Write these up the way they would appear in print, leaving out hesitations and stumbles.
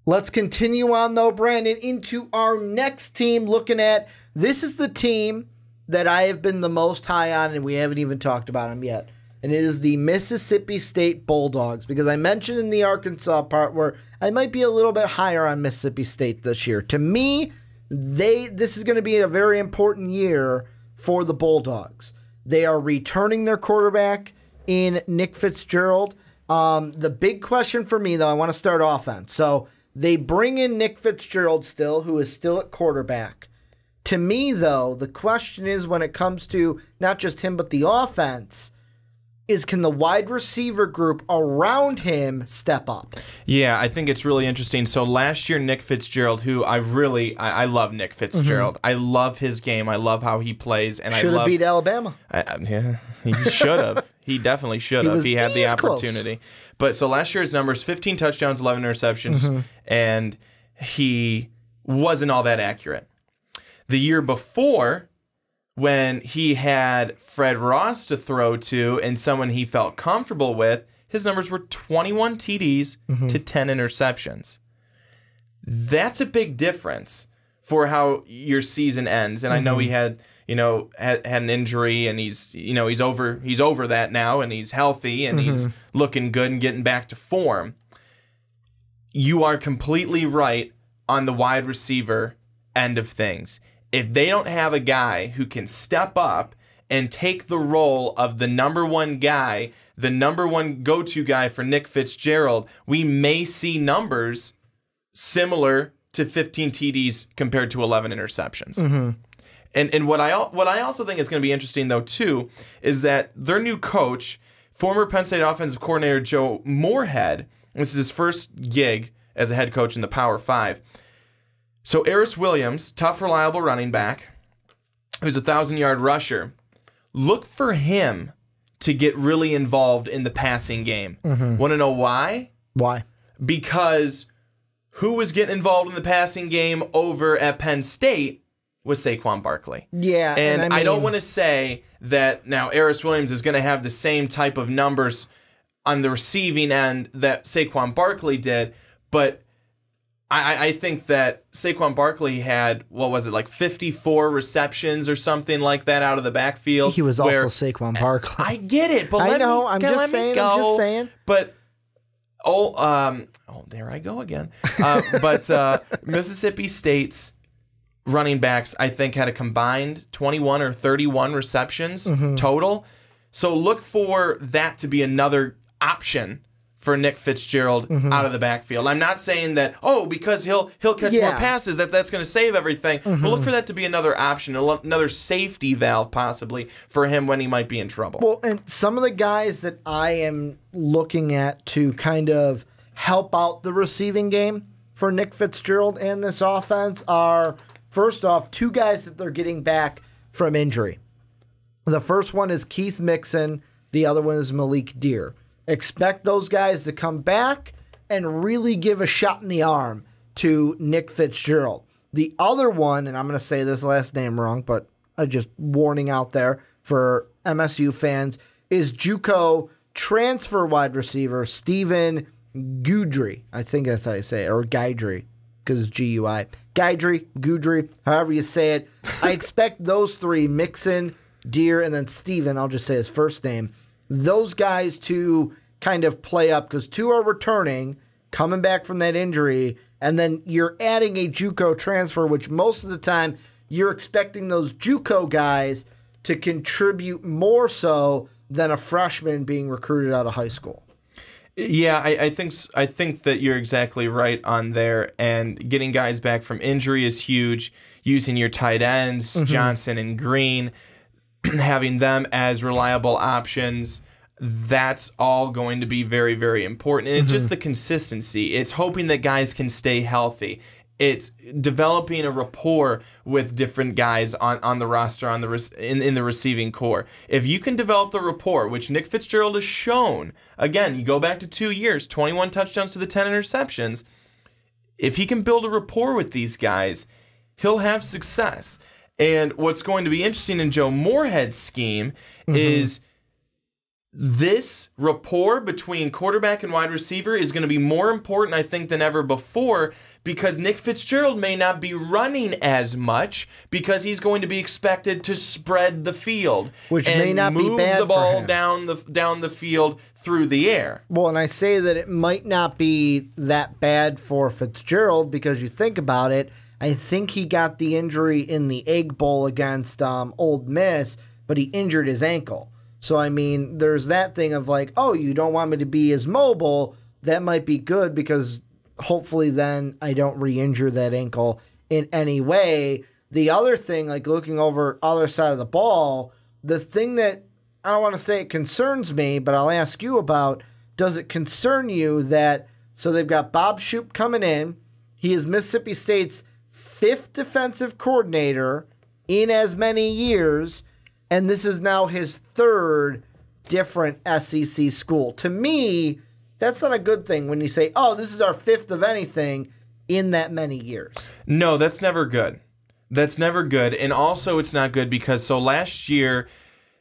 Let's continue on, though, Brandon, into our next team. Looking at, this is the team that I have been the most high on, and we haven't even talked about them yet. And it is the Mississippi State Bulldogs, because I mentioned in the Arkansas part where I might be a little bit higher on Mississippi State this year. To me, this is going to be a very important year for the Bulldogs. They are returning their quarterback in Nick Fitzgerald. The big question for me, though, I want to start offense. So they bring in Nick Fitzgerald still, who is still at quarterback. To me, though, the question is when it comes to not just him but the offense, is can the wide receiver group around him step up? Yeah, I think it's really interesting. So last year, Nick Fitzgerald, who I love Nick Fitzgerald. I love his game. I love how he plays. And should have beat Alabama. Yeah, he should have. He definitely should have. He had the opportunity. Close. But so last year, his numbers, 15 touchdowns, 11 interceptions, and he wasn't all that accurate. The year before, when he had Fred Ross to throw to and someone he felt comfortable with, his numbers were 21 TDs to 10 interceptions. That's a big difference for how your season ends. And I know he had an injury, and he's over that now, and he's healthy, and he's looking good and getting back to form. You are completely right on the wide receiver end of things. If they don't have a guy who can step up and take the role of the number one guy, the number one go-to guy for Nick Fitzgerald, we may see numbers similar to 15 TDs compared to 11 interceptions. And what I also think is going to be interesting, though, too, is that their new coach, former Penn State offensive coordinator Joe Moorhead, this is his first gig as a head coach in the Power 5. So Eris Williams, tough, reliable running back, who's a 1,000-yard rusher, look for him to get really involved in the passing game. Want to know why? Why? Because who was getting involved in the passing game over at Penn State was Saquon Barkley. Yeah. And I don't want to say that now Eris Williams is going to have the same type of numbers on the receiving end that Saquon Barkley did, but I think that Saquon Barkley had, 54 receptions or something like that out of the backfield. He was also Saquon Barkley. I get it, but I'm just saying. But there I go again. Mississippi State's running backs, I think, had a combined 21 or 31 receptions total. So look for that to be another option for Nick Fitzgerald out of the backfield. I'm not saying that, because he'll catch more passes, that's going to save everything. But look for that to be another option, another safety valve possibly for him when he might be in trouble. Well, and some of the guys that I am looking at to kind of help out the receiving game for Nick Fitzgerald and this offense are, first off, two guys that they're getting back from injury. The first one is Keith Mixon. The other one is Malik Deer. Expect those guys to come back and really give a shot in the arm to Nick Fitzgerald. The other one, and I'm going to say this last name wrong, but just warning out there for MSU fans, is JUCO transfer wide receiver Stephen Guidry. I think that's how you say it, or Guidry, because it's G-U-I. Guidry, however you say it. I expect those three, Mixon, Deer, and then Stephen, I'll just say his first name, those guys to kind of play up, because two are returning, coming back from that injury, and then you're adding a JUCO transfer, which most of the time you're expecting those JUCO guys to contribute more so than a freshman being recruited out of high school. Yeah, I think that you're exactly right on there, and getting guys back from injury is huge. Using your tight ends, Johnson and Green, having them as reliable options, that's all going to be very, very important. And it's just the consistency. It's hoping that guys can stay healthy. It's developing a rapport with different guys on the roster, in the receiving core. If you can develop the rapport, which Nick Fitzgerald has shown, again, you go back to 2 years, 21 touchdowns to the 10 interceptions. If he can build a rapport with these guys, he'll have success. And what's going to be interesting in Joe Moorhead's scheme is this rapport between quarterback and wide receiver is going to be more important, I think, than ever before, because Nick Fitzgerald may not be running as much because he's going to be expected to spread the field, which may not be bad for him. Move the ball down the field through the air. Well, and I say that it might not be that bad for Fitzgerald because you think about it. I think he got the injury in the Egg Bowl against Ole Miss, but he injured his ankle. So, I mean, there's that thing of like, oh, you don't want me to be as mobile. That might be good because hopefully then I don't re-injure that ankle in any way. The other thing, like looking over other side of the ball, the thing that I don't want to say it concerns me, but I'll ask you about, does it concern you that, so they've got Bob Shoop coming in. He is Mississippi State's 5th defensive coordinator in as many years, and this is now his 3rd different SEC school. To me, that's not a good thing when you say, oh, this is our 5th of anything in that many years. No, that's never good. That's never good. And also it's not good because last year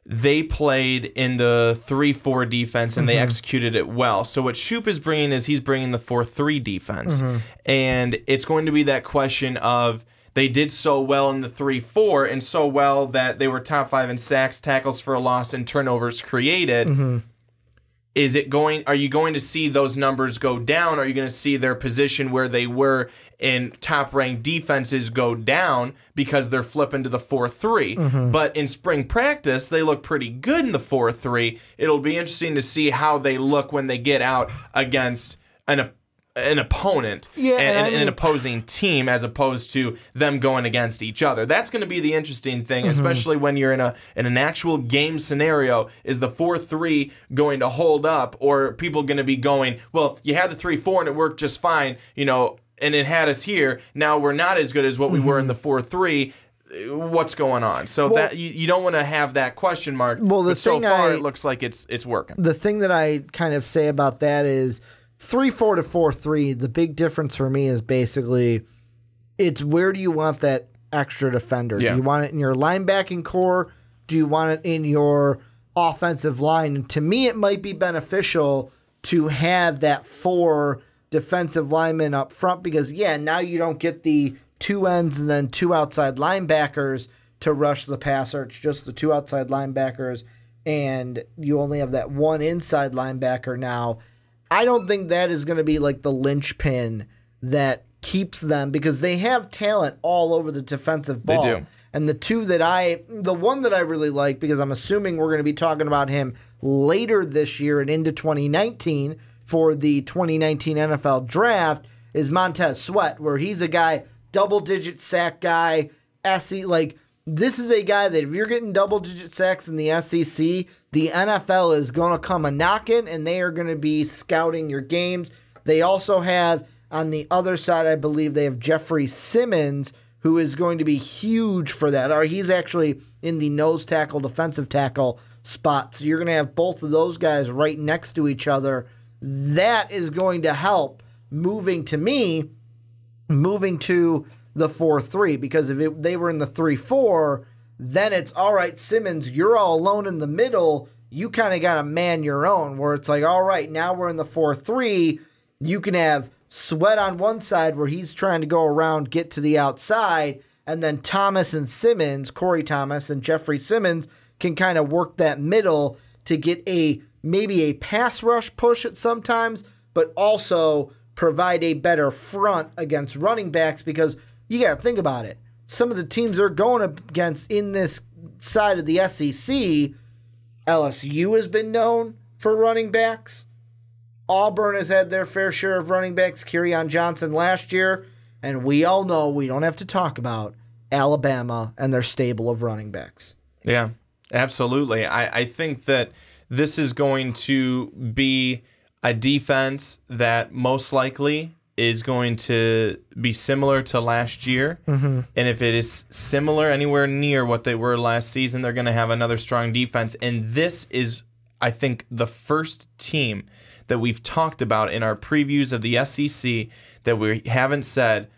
they played in the 3-4 defense and they executed it well. So what Shoop is bringing is he's bringing the 4-3 defense. And it's going to be that question of, they did so well in the 3-4 and so well that they were top 5 in sacks, tackles for a loss, and turnovers created. Are you going to see those numbers go down? Are you going to see their position where they were in top-ranked defenses go down because they're flipping to the 4-3? But in spring practice, they look pretty good in the 4-3. It'll be interesting to see how they look when they get out against an opponent and an opposing team as opposed to them going against each other. That's going to be the interesting thing, especially when you're in an actual game scenario. Is the 4-3 going to hold up, or are people going to be going, well, you had the 3-4 and it worked just fine, and it had us here. Now we're not as good as what we were in the 4-3. What's going on? So that you don't want to have that question mark. Well, but so far it looks like it's working. The thing that I kind of say about that is 3-4 to 4-3, the big difference for me is basically it's where do you want that extra defender? Do you want it in your linebacking core? Do you want it in your offensive line? And to me, it might be beneficial to have that 4 defensive linemen up front because, now you don't get the 2 ends and then 2 outside linebackers to rush the passer. It's just the 2 outside linebackers, and you only have that 1 inside linebacker now. I don't think that is going to be like the linchpin that keeps them because they have talent all over the defensive ball. They do. And the one that I really like, because I'm assuming we're going to be talking about him later this year and into 2019 for the 2019 NFL Draft, is Montez Sweat, where he's a guy, double-digit sack guy, this is a guy that if you're getting double-digit sacks in the SEC, the NFL is going to come a-knocking, and they are going to be scouting your games. They also have, on the other side, I believe they have Jeffrey Simmons, who is going to be huge for that. Or he's actually in the nose tackle, defensive tackle spot. So you're going to have both of those guys right next to each other. That is going to help moving to the 4-3, because if they were in the 3-4, then it's, all right, Simmons, you're all alone in the middle. You kind of got to man your own, where it's like, all right, now we're in the 4-3. You can have Sweat on one side where he's trying to go around, get to the outside, and then Thomas and Simmons, Corey Thomas and Jeffrey Simmons, can kind of work that middle to get maybe a pass rush push at sometimes, but also provide a better front against running backs, because you got to think about it. Some of the teams they're going against in this side of the SEC, LSU has been known for running backs. Auburn has had their fair share of running backs, Kerryon Johnson last year, and we all know, we don't have to talk about Alabama and their stable of running backs. Yeah, absolutely. I think that this is going to be a defense that most likely is going to be similar to last year. And if it is similar, anywhere near what they were last season, they're going to have another strong defense. And this is, I think, the first team that we've talked about in our previews of the SEC that we haven't said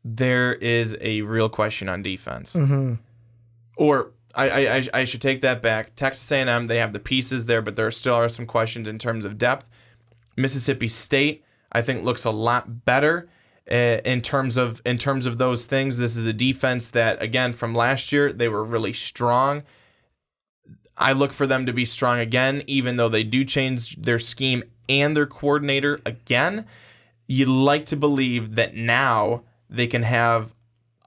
there is a real question on defense. Or I should take that back. Texas A&M, they have the pieces there, but there still are some questions in terms of depth. Mississippi State, I think, looks a lot better in terms of those things. This is a defense that, again, from last year, they were really strong. I look for them to be strong again, even though they do change their scheme and their coordinator again. You'd like to believe that now they can have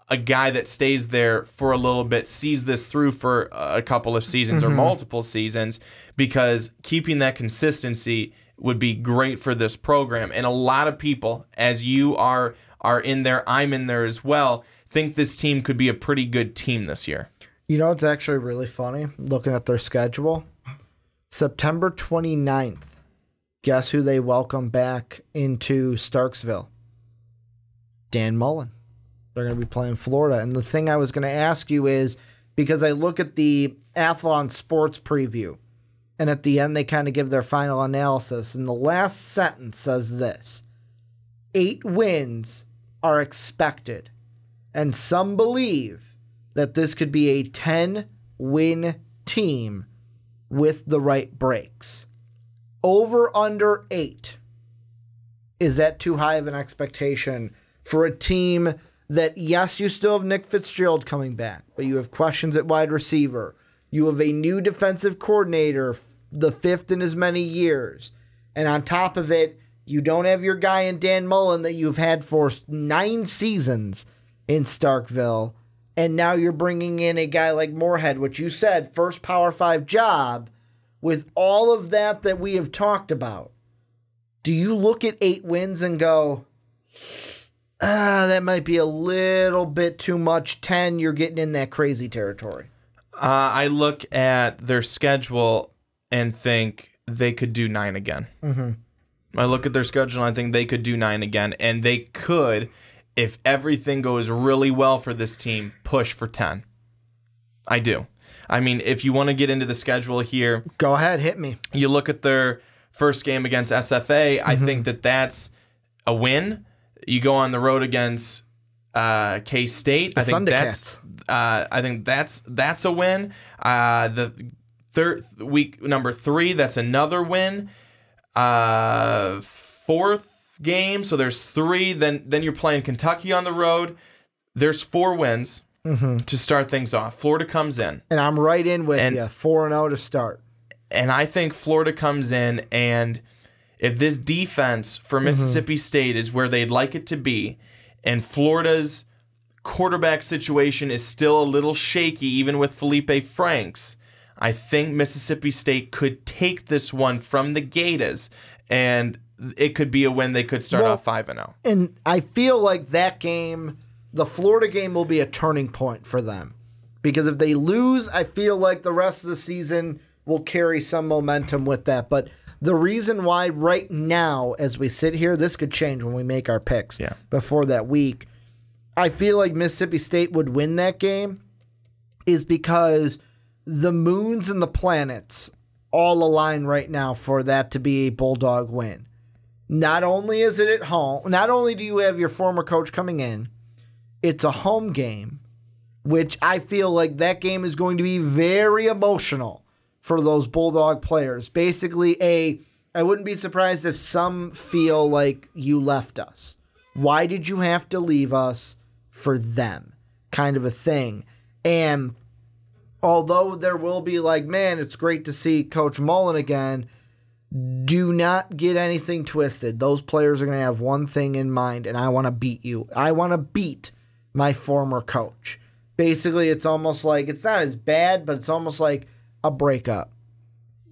a guy that stays there for a little bit, sees this through for a couple of seasons or multiple seasons, because keeping that consistency would be great for this program. And a lot of people, as you are in there, I'm in there as well, think this team could be a pretty good team this year. You know, it's actually really funny looking at their schedule. September 29th, guess who they welcome back into Starksville? Dan Mullen. They're going to be playing Florida. And the thing I was going to ask you is, because I look at the Athlon Sports preview, and at the end they kind of give their final analysis, and the last sentence says this: 8 wins are expected, and some believe that this could be a 10-win team with the right breaks. Over under 8. Is that too high of an expectation for a team that, yes, you still have Nick Fitzgerald coming back, but you have questions at wide receiver. You have a new defensive coordinator, the 5th in as many years. And on top of it, you don't have your guy in Dan Mullen that you've had for 9 seasons in Starkville. And now you're bringing in a guy like Moorhead, which you said, first Power 5 job. With all of that we have talked about, do you look at 8 wins and go, that might be a little bit too much? 10, you're getting in that crazy territory. I look at their schedule and think they could do 9 again. I look at their schedule and I think they could do 9 again. And they could, if everything goes really well for this team, push for 10. I do. I mean, if you want to get into the schedule here, go ahead, hit me. You look at their first game against SFA. I think that's a win. You go on the road against K-State. I think that's a win. The third week number 3, that's another win. 4th game, so there's 3. Then you're playing Kentucky on the road. There's 4 wins. To start things off. Florida comes in. And I'm right in with you. 4-0 to start. And I think Florida comes in, and if this defense for Mississippi State is where they'd like it to be, and Florida's quarterback situation is still a little shaky, even with Felipe Franks, I think Mississippi State could take this one from the Gators, and it could be a win. They could start off 5-0. And I feel like that game, the Florida game, will be a turning point for them. Because if they lose, I feel like the rest of the season will carry some momentum with that. But the reason why right now, as we sit here, this could change when we make our picks before that week, I feel like Mississippi State would win that game is because the moons and the planets all align right now for that to be a Bulldog win. Not only is it at home, not only do you have your former coach coming in, it's a home game, which I feel like that game is going to be very emotional for those Bulldog players. Basically, I wouldn't be surprised if some feel like you left us. Why did you have to leave us for them? Kind of a thing. And although there will be like, man, it's great to see Coach Mullen again, do not get anything twisted. Those players are going to have one thing in mind, and I want to beat you. I want to beat my former coach. Basically, it's almost like, it's not as bad, but it's almost like a breakup.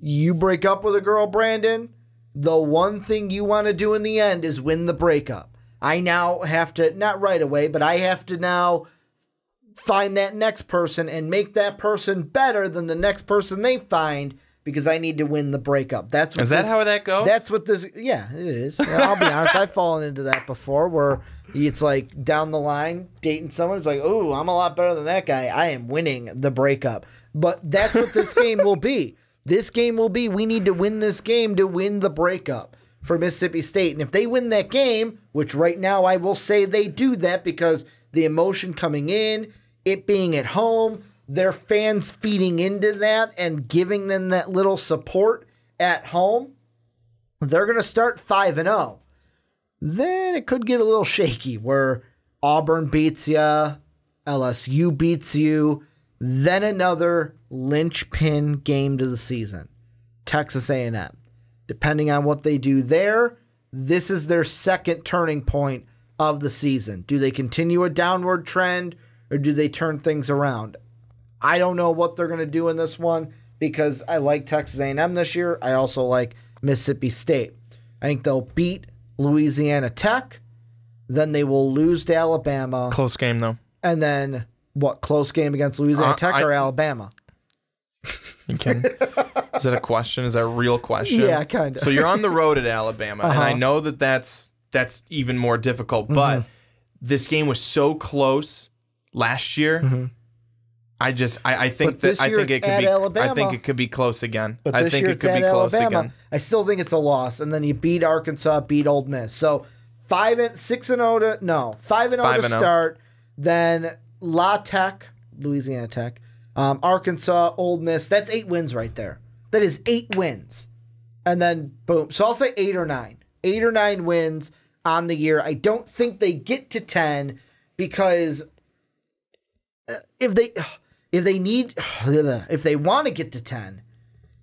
You break up with a girl, Brandon, the one thing you want to do in the end is win the breakup. I now have to, not right away, but I have to now find that next person and make that person better than the next person they find, because I need to win the breakup. Is that how that goes? That's what this, yeah, it is. I'll be honest, I've fallen into that before, where it's like down the line, dating someone, it's like, oh, I'm a lot better than that guy. I am winning the breakup. But that's what this game will be. This game will be, we need to win this game to win the breakup for Mississippi State. And if they win that game, which right now I will say they do that because the emotion coming in, it being at home, their fans feeding into that and giving them that little support at home, they're going to start 5-0. Then it could get a little shaky where Auburn beats you, LSU beats you, then another linchpin game to the season, Texas A&M. Depending on what they do there, this is their second turning point of the season. Do they continue a downward trend or do they turn things around? I don't know what they're going to do in this one because I like Texas A&M this year. I also like Mississippi State. I think they'll beat Louisiana Tech. Then they will lose to Alabama. Close game, though. And then, what, close game against Louisiana Tech or Alabama? You can. Is that a question? Is that a real question? Yeah, kind of. So you're on the road at Alabama, and I know that's even more difficult, but this game was so close last year. I think it could be close again. But I think it could be close again. I still think it's a loss, and then you beat Arkansas, beat Ole Miss. So 5-0 to start. Then Louisiana Tech, Arkansas, Ole Miss. That's 8 wins right there. That is 8 wins, and then boom. So I'll say 8 or 9. 8 or 9 wins on the year. I don't think they get to 10 because if they want to get to 10,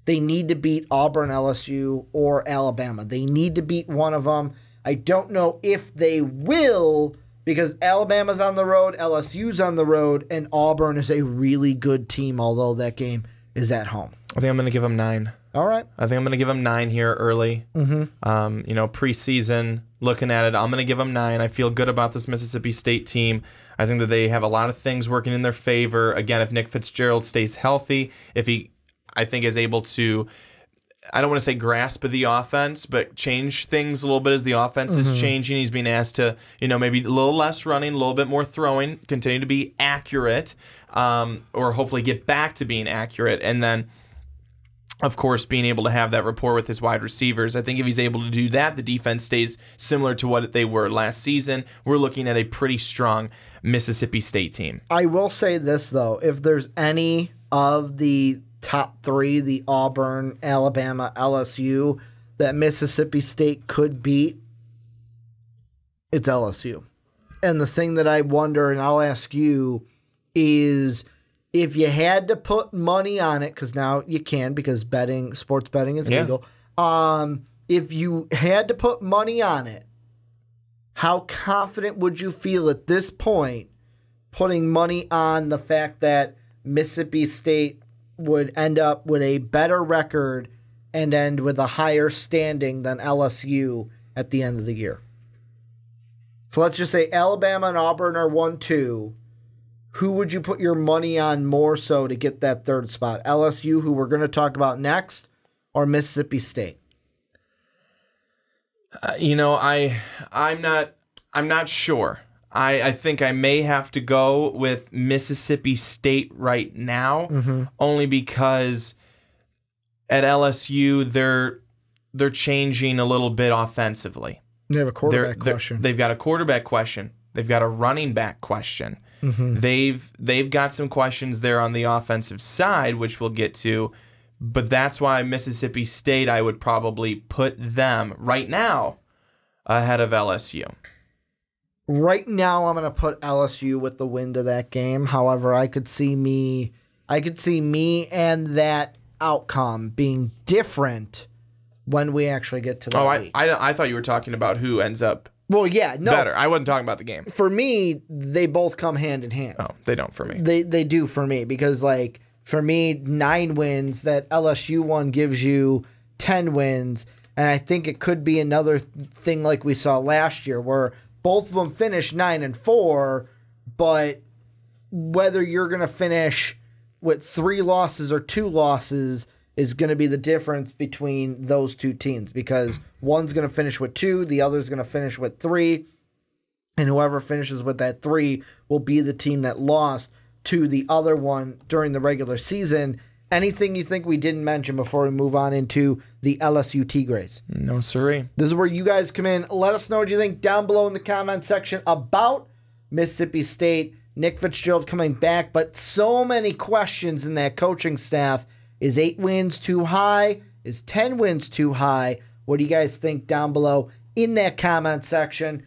they need to beat Auburn, LSU, or Alabama. They need to beat one of them. I don't know if they will because Alabama's on the road, LSU's on the road, and Auburn is a really good team, although that game is at home. I think I'm going to give them 9. All right. I think I'm going to give them 9 here early. Preseason, looking at it, I'm going to give them 9. I feel good about this Mississippi State team. I think that they have a lot of things working in their favor. Again, if Nick Fitzgerald stays healthy, if he, I think, is able to, I don't want to say grasp the offense, but change things a little bit as the offense is changing. He's being asked to, maybe a little less running, a little bit more throwing, continue to be accurate, or hopefully get back to being accurate. And then, of course, being able to have that rapport with his wide receivers. I think if he's able to do that, the defense stays similar to what they were last season. We're looking at a pretty strong Mississippi State team. I will say this, though. If there's any of the top 3, the Auburn, Alabama, LSU, that Mississippi State could beat, it's LSU. And the thing that I wonder, and I'll ask you, is if you had to put money on it, because now you can because sports betting is legal. If you had to put money on it, how confident would you feel at this point putting money on the fact that Mississippi State would end up with a better record and end with a higher standing than LSU at the end of the year? So let's just say Alabama and Auburn are 1-2. Who would you put your money on more so to get that third spot? LSU, who we're going to talk about next, or Mississippi State? I'm not sure. I think I may have to go with Mississippi State right now, only because at LSU they're changing a little bit offensively. They have a quarterback question. They've got a quarterback question. They've got a running back question. They've got some questions there on the offensive side, which we'll get to. But that's why Mississippi State, I would probably put them right now ahead of LSU. Right now, I'm going to put LSU with the win to that game. However, I could see me and that outcome being different when we actually get to that week. I thought you were talking about who ends up. Well, yeah, no. Better. I wasn't talking about the game. For me, they both come hand in hand. Oh, they don't for me. They do for me because, for me, 9 wins, that LSU one gives you 10 wins, and I think it could be another thing like we saw last year where both of them finished 9-4, but whether you're going to finish with 3 losses or 2 losses is going to be the difference between those two teams because one's going to finish with 2, the other's going to finish with 3, and whoever finishes with that 3 will be the team that lost to the other one during the regular season. Anything you think we didn't mention before we move on into the LSU Tigres? No, sirree. This is where you guys come in. Let us know what you think down below in the comment section about Mississippi State Nick Fitzgerald coming back, but so many questions in that coaching staff. Is 8 wins too high? Is 10 wins too high? What do you guys think down below in that comment section?